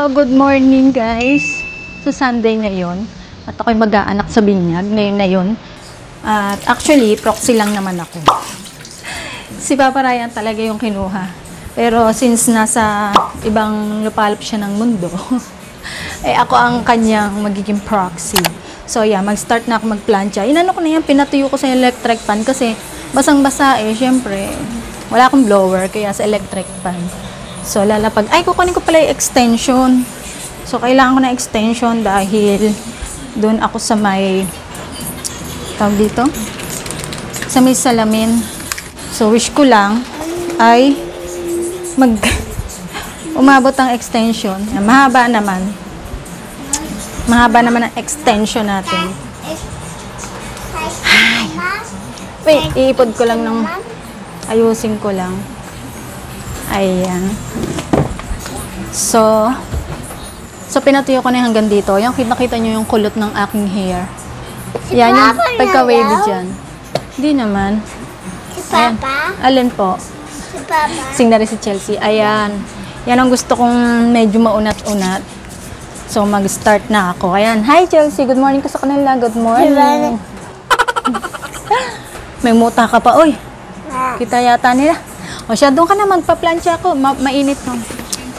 Hello, good morning guys. So Sunday ngayon at ako'y mag-aanak sa binyag ngayon na yun. At actually, proxy lang naman ako. Si Papa Ryan talaga yung kinuha. Pero since nasa ibang lupalop siya ng mundo, eh ako ang kanyang magiging proxy. So yeah, mag-start na ako magplancha. Inano ko na yan, pinatuyo ko sa electric pan kasi basang-basa eh, syempre. Wala akong blower kaya sa electric pan. So, lalapag. Ay, kukunin ko pala yung extension. So, kailangan ko na extension dahil doon ako sa may tawag dito? Sa may salamin. So, wish ko lang ay umabot ang extension. Mahaba naman. Mahaba naman ang extension natin. Ay. Wait, iipod ko lang ng ayusin ko lang. Ayan. So pinatuyo ko na hanggang dito. Yung kita nyo yung kulot ng aking hair. Si yan, yung Papa pagka-wavy dyan. Hindi naman. Si Papa? Ayan. Alin po? Si Papa? Sing na rin si Chelsea. Ayan. Yan ang gusto kong medyo maunat-unat. So, mag-start na ako. Ayan. Hi, Chelsea. Good morning ka sa kanila. Good morning. May muta ka pa. Uy. Kita yata nila. O siya, doon ka na magpa-plancha ako. Mainit no.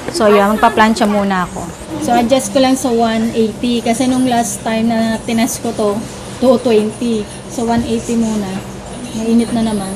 So, yan. Magpa-plancha muna ako. So, adjust ko lang sa 180. Kasi nung last time na tinest ko to, 220. So, 180 muna. Mainit na naman.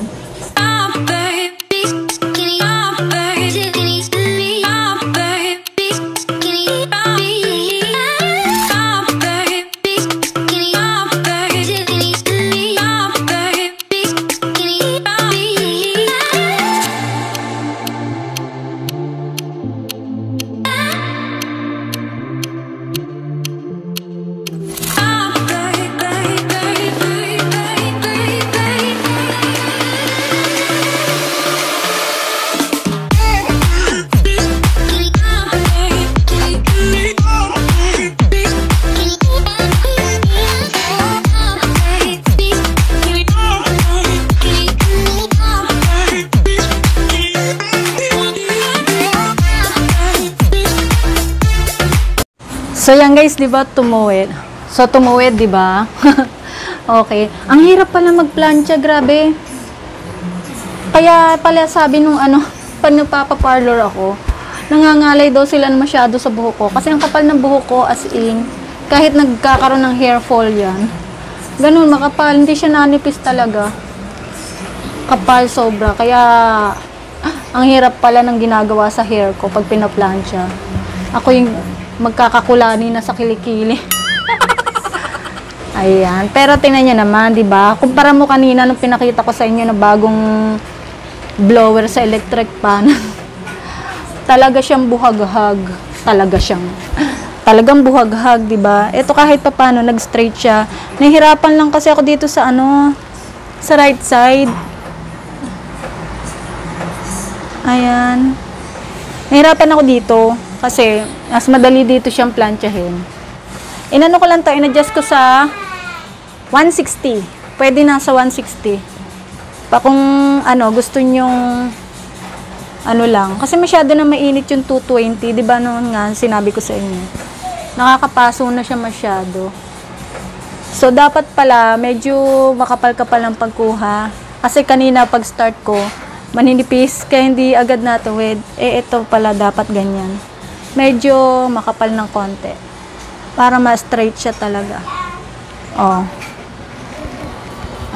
So yan guys, 'di ba, tumuwid. So tumuwid, 'di ba? Okay. Ang hirap pala magplancha, grabe. Kaya pala sabi nung pag nagpapa-parlor ako, nangangalay daw sila masyado sa buhok ko kasi ang kapal ng buhok ko, as in kahit nagkakaroon ng hair fall yan. Ganun, makapal, hindi siya nanipis talaga. Kapal sobra. Kaya ang hirap pala ng ginagawa sa hair ko pag pinaplancha. Ako yung magkakakulani na sa kilikili. Ayan. Pero tingnan nyo naman, di ba? Kumpara mo kanina nung pinakita ko sa inyo na bagong blower sa electric pan. Talaga siyang buhaghag. Talagang buhaghag, di ba? Ito kahit pa paano, nag-straight siya. Nahihirapan lang kasi ako dito sa sa right side. Ayan. Nahihirapan ako dito. Kasi, mas madali dito siyang planchahin. Inano ko lang to, in-adjust ko sa 160. Pwede na sa 160. Pa kung gusto nyong lang. Kasi masyado na mainit yung 220. Diba noon nga, sinabi ko sa inyo. Nakakapaso na siya masyado. So, dapat pala, medyo makapal-kapal ang pagkuha. Kasi kanina, pag start ko, maninipis, kaya hindi agad natuwid. Eh, ito pala, dapat ganyan. Medyo makapal ng konti para ma-straight siya talaga. Oh.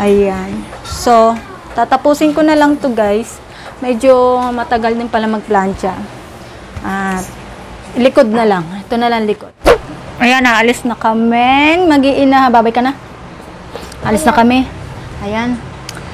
Ayan. So, tatapusin ko na lang to guys. Medyo matagal din pala magplancha. At likod na lang. Ito na lang likod. Ayan, naalis na kami. Mag-iina. Babay ka na. Alis na kami. Ayan.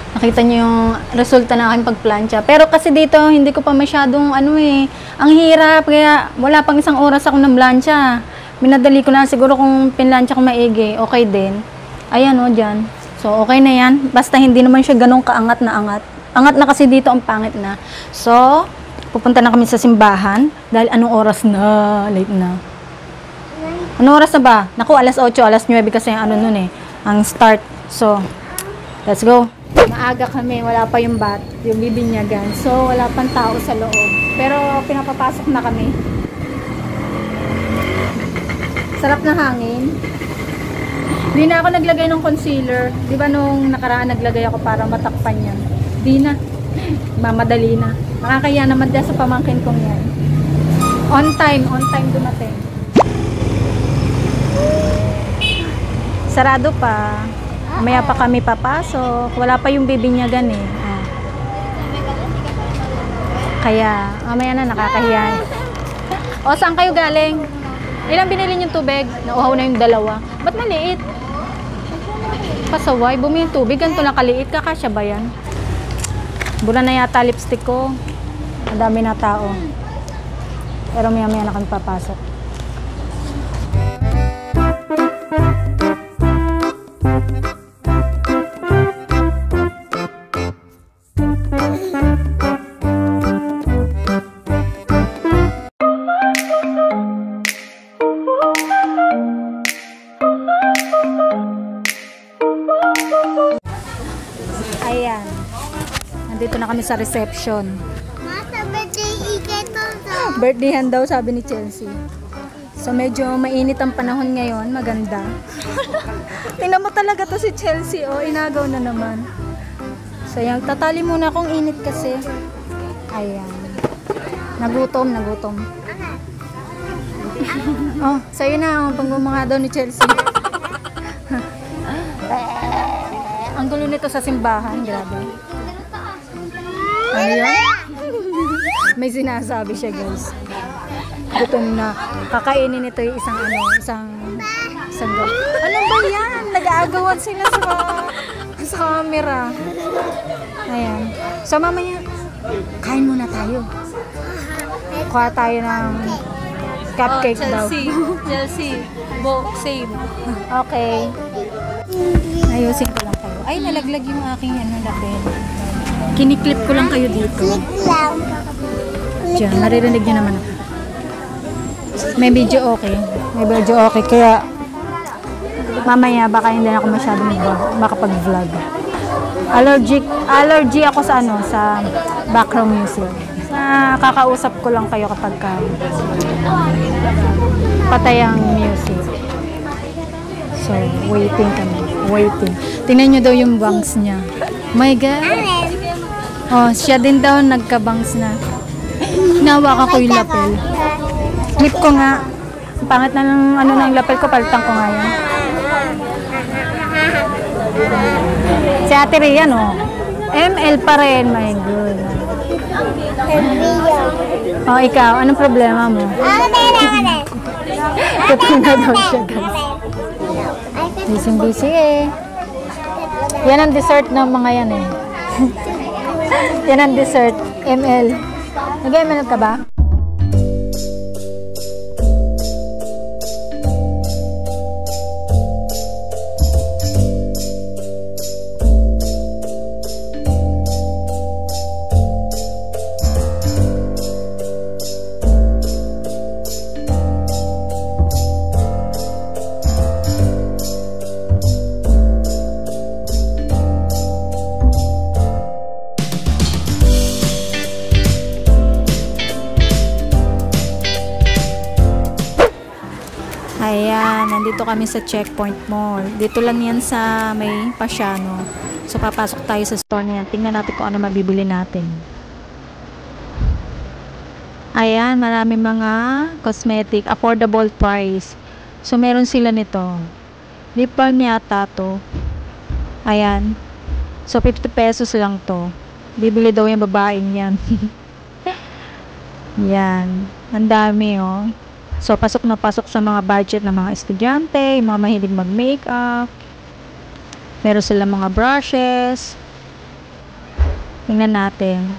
Nakita niyo yung resulta ng aking pagplancha. Pero kasi dito, hindi ko pa masyadong ang hirap. Kaya wala pang isang oras ako ng plancha. Minadali ko na. Siguro kung pinlancha ko maigi, okay din. Ayan dyan. So, okay na yan. Basta hindi naman siya ganun kaangat na angat. Angat na kasi dito, ang pangit na. So, pupunta na kami sa simbahan. Dahil anong oras na? Late na. Anong oras na ba? Naku, alas 8, alas 9 kasi ang ang start. So, let's go. Maaga kami, wala pa yung bibinyagan. So, wala pang tao sa loob. Pero, pinapapasok na kami. Sarap na hangin. Hindi na ako naglagay ng concealer. Di ba nung nakaraan naglagay ako para matakpan yan? Di na. Mamadali na. Nakakaya naman dyan sa pamangkin kong yan. On time dumating. Sarado pa. Mamaya pa kami papasok. Wala pa yung bibinyagan eh. Ah. Kaya, mamaya na nakakahiya. O, saan kayo galing? Ilang binili niyong tubig? Nauhaw na yung dalawa. Ba't maliit? Pasaway, bumi yung tubig. Ganito lang kaliit. Kakasya ba yan? Bula na yata lipstick ko. Ang dami na tao. Pero maya-maya na kami papasok. Ayan. Nandito na kami sa reception. Mata, birthday iketo to. Birthdayhan daw, sabi ni Chelsea. So, medyo mainit ang panahon ngayon. Maganda. Tingnan mo talaga to si Chelsea. Oh, inagaw na naman. So, yan. Tatali muna akong init kasi. Ayan. Nagutom. Oh, sa'yo na. Pang mga daw ni Chelsea. Ang gulo nito sa simbahan. Grabe. Ano yan? May sinasabi siya, guys. Gutom na. Kakainin ito yung isang ano ba yan? Nag-aagawan sila sa camera. Ayan. So, mamaya, kain muna tayo. Kuha tayo ng cupcake daw. Chelsea. Save. Okay. Ayusin ko lang kayo. Ay, nalaglag yung aking lapel. Kiniklip ko lang kayo dito. Lang. Diyan, naririnig nyo naman ako. May video okay. Kaya mamaya baka hindi na ako masyado makapag-vlog. Allergy ako sa sa background music. Kakausap ko lang kayo kapag patay ang music. So, waiting kami. Tingnan nyo daw yung bangs niya. My God. Oh, siya din daw nagka-bangs na. Hinawakan ko yung lapel. Clip ko nga. Ang pangit na ng lapel ko, palitan ko nga yan. Si Ate Rhea, no? ML pa rin, my God. Oh, ikaw, anong problema mo? Totoo na daw siya, guys. Busy eh. Yan ang dessert ng mga yan eh. Yan ang dessert. ML. Nag-ML ka ba? Ayan, nandito kami sa Checkpoint Mall. Dito lang yan sa may Pasiano. So, papasok tayo sa store niyan. Tingnan natin kung ano mabibili natin. Ayan, marami mga cosmetic, affordable price. So, meron sila nito. Lip balm yata to. Ayan. So, 50 pesos lang to. Bibili daw yung babaeng yan. Yan. Ang dami, oh. So, pasok na pasok sa mga budget ng mga estudyante, yung mga mahilig mag-makeup. Meron sila mga brushes. Tingnan natin.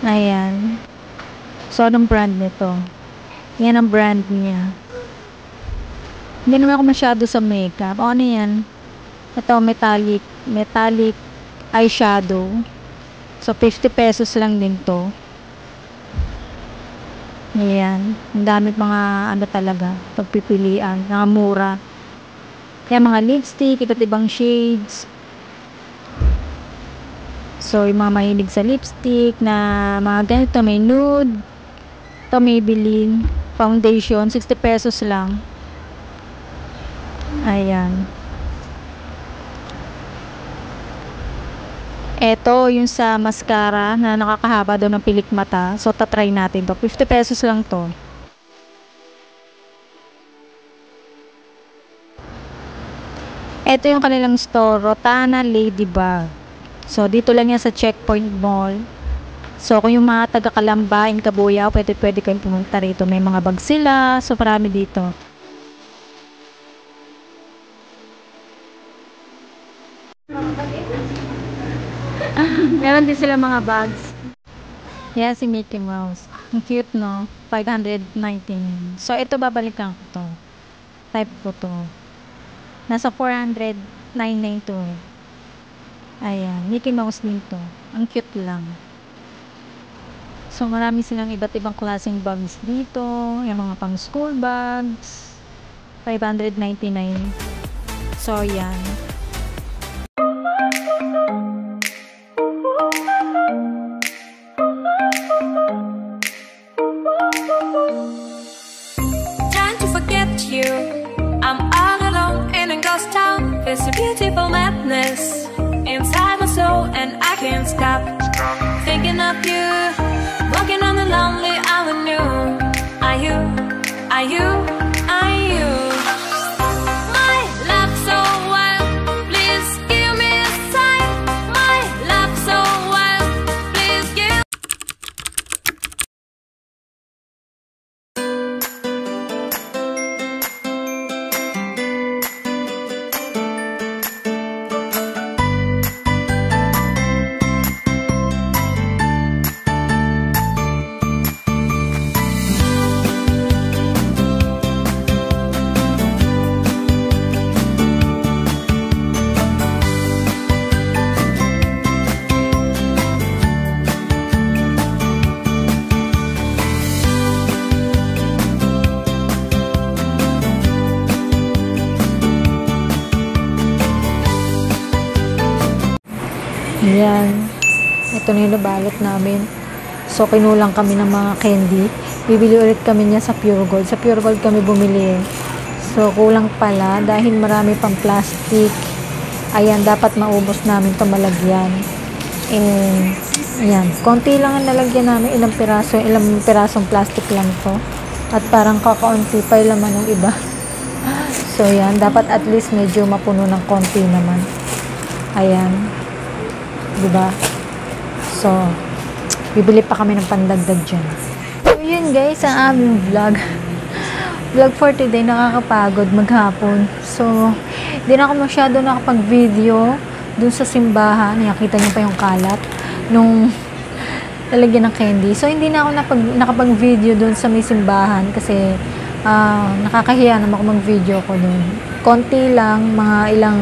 Ayan. So, anong brand nito? Yan ang brand niya. Hindi naman ako masyado sa makeup. O, ano yan? Ito, metallic eyeshadow. So, 50 pesos lang din to. Ayan. Ang dami mga ano talaga. Pagpipilian. Mga mura. Kaya mga lipstick, iba't ibang shades. So, yung mga mahilig sa lipstick na mga ganito, may nude. Ito, Maybelline. foundation, 60 pesos lang. Ayan. Eto, yung sa mascara na nakakahaba daw ng pilik mata. So, tatry natin to. 50 pesos lang to. Eto yung kanilang store, Rotana Ladybug. So, dito lang yan sa Checkpoint Mall. So, kung yung mga taga-Kalamba, Kabuyaw, pwede kayong pumunta rito. May mga bag sila. So, marami dito. Meron din sila mga bags. Yan si Mickey Mouse. Ang cute, no? 519. So, ito babalikan ko to. Type ko to. Nasa 400,992. Ayan. Mickey Mouse din to. Ang cute lang. So, marami silang iba't ibang klaseng bags dito. Yung mga pang school bags. 599. So, yan. Trying to forget you. I'm all alone in a ghost town. There's a beautiful madness inside my soul, and I can't stop thinking of you. Walking on the lonely avenue. Are you? Are you? Are you? My love so wild. Please give me a sign. My love so wild. Please give. Ayan. Ito na yung nabalot namin. So, kinulang kami ng mga candy. Bibili ulit kami niya sa Pure Gold. Sa Pure Gold kami bumili. So, kulang pala dahil marami pang plastic. Ayan, dapat maubos namin ito malagyan. And, ayan. Konti lang ang nalagyan namin. Ilang pirasong plastic lang to. At parang kakaunti pa yung laman ng iba. So, yan. Dapat at least medyo mapuno ng konti naman. Ayan. Diba? So, bibili pa kami ng pandagdag dyan. So, yun guys, ang aming vlog. Vlog for today, nakakapagod maghapon. So, hindi na ako masyado nakapag-video dun sa simbahan. Nakita niyo pa yung kalat nung lalagyan ng candy. So, hindi na ako nakapag-video dun sa may simbahan kasi nakakahiya naman ako mag-video ko dun. Konti lang, mga ilang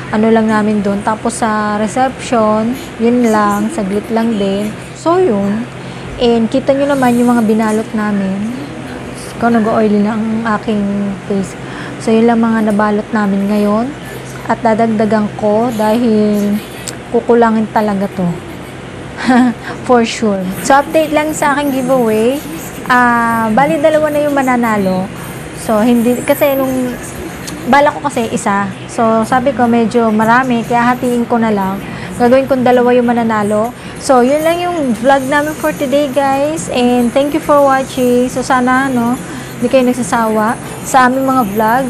ano lang namin doon. Tapos sa reception, yun lang, saglit lang din. So, yun. And kita nyo naman yung mga binalot namin. So, nag-oily na ang aking face. So, yun lang mga nabalot namin ngayon. At dadagdagan ko dahil kukulangin talaga to. For sure. So, update lang sa aking giveaway. Bali, dalawa na yung mananalo. So, hindi, kasi nung bala ko kasi isa. So, sabi ko medyo marami, kaya hatiin ko na lang. Gagawin kong dalawa yung mananalo. So, yun lang yung vlog namin for today, guys. And thank you for watching. So, sana, hindi kayo nagsasawa sa aming mga vlog.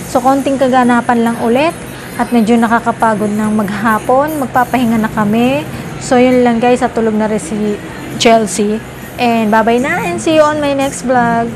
So, konting kaganapan lang ulit. At medyo nakakapagod ng maghapon. Magpapahinga na kami. So, yun lang, guys. At tulog na rin si Chelsea. And bye-bye na. And see you on my next vlog.